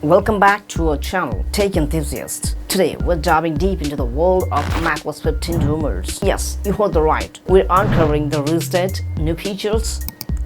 Welcome back to our channel, Tech Enthusiasts. Today, we're diving deep into the world of macOS 15 rumors. Yes, you heard the right. We're uncovering the release date, new features,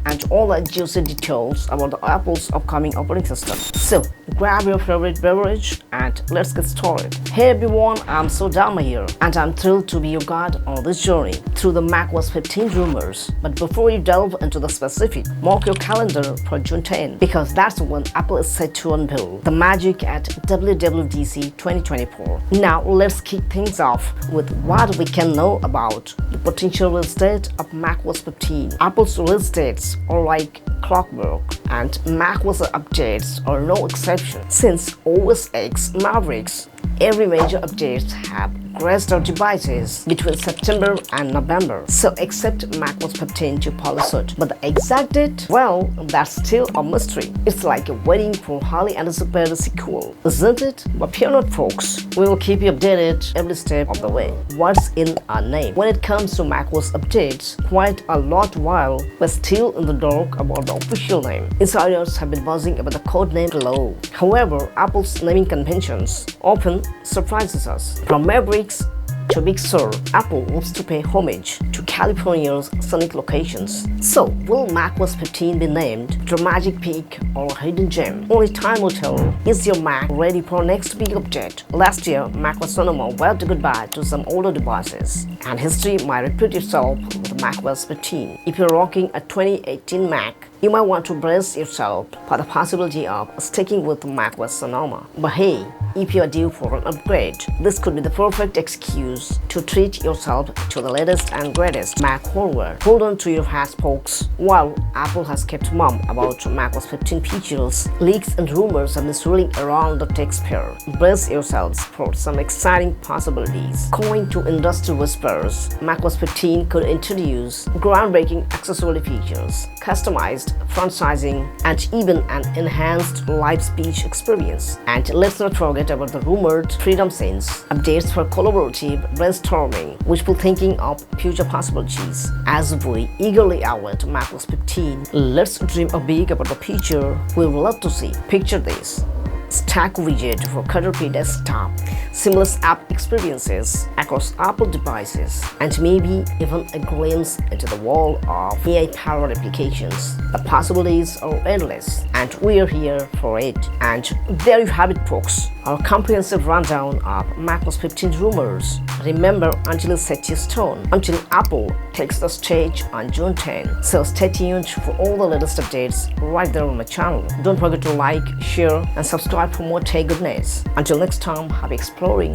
and all the juicy details about the Apple's upcoming operating system. So, grab your favorite beverage and let's get started. Hey everyone, I'm Sudama here, and I'm thrilled to be your guide on this journey through the macOS 15 rumors. But before you delve into the specific, mark your calendar for June 10, because that's when Apple is set to unveil the magic at WWDC 2024. Now, let's kick things off with what we can know about the potential release date of macOS 15. Apple's release dates are like clockwork, and macOS updates are no exception. Since OS X Mavericks, every major updates have graced our devices between September and November, so except macOS 15 to follow suit. But the exact date, well, that's still a mystery. It's like waiting for highly anticipated sequel, isn't it? But fear not, folks, we will keep you updated every step of the way. What's in our name? When it comes to macOS updates, quite a lot while we're still in the dark about the official name. Insiders have been buzzing about the codename Glow. However, Apple's naming conventions often surprises us. From Mavericks to Big Sur, Apple wants to pay homage to California's scenic locations. So, will macOS 15 be named Dramatic Peak or a Hidden Gem? Only time will tell. Is your Mac ready for next big update? Last year, macOS Sonoma waved goodbye to some older devices, and history might repeat itself with macOS 15. If you're rocking a 2018 Mac, you might want to brace yourself for the possibility of sticking with macOS Sonoma. But hey, if you are due for an upgrade, this could be the perfect excuse to treat yourself to the latest and greatest Mac hardware. Hold on to your hats, folks. While Apple has kept mum about macOS 15 features, leaks and rumors have been swirling around the tech sphere. Brace yourselves for some exciting possibilities. According to industry whispers, macOS 15 could introduce groundbreaking accessibility features, customized font sizing, and even an enhanced live speech experience. And let's not forget about the rumored Freedom Sense updates for collaborative brainstorming, wishful thinking of future possibilities. As we eagerly await macOS 15, let's dream big about the future we would love to see. Picture this: stack widget for clutter-free desktop, seamless app experiences across Apple devices, and maybe even a glimpse into the world of AI-powered applications. The possibilities are endless, and we're here for it. And there you have it, folks, our comprehensive rundown of macOS 15 rumors. Remember, until it's set in stone, until Apple takes the stage on June 10. So stay tuned for all the latest updates right there on my channel. Don't forget to like, share, and subscribe for more tech goodness. Until next time, happy exploring.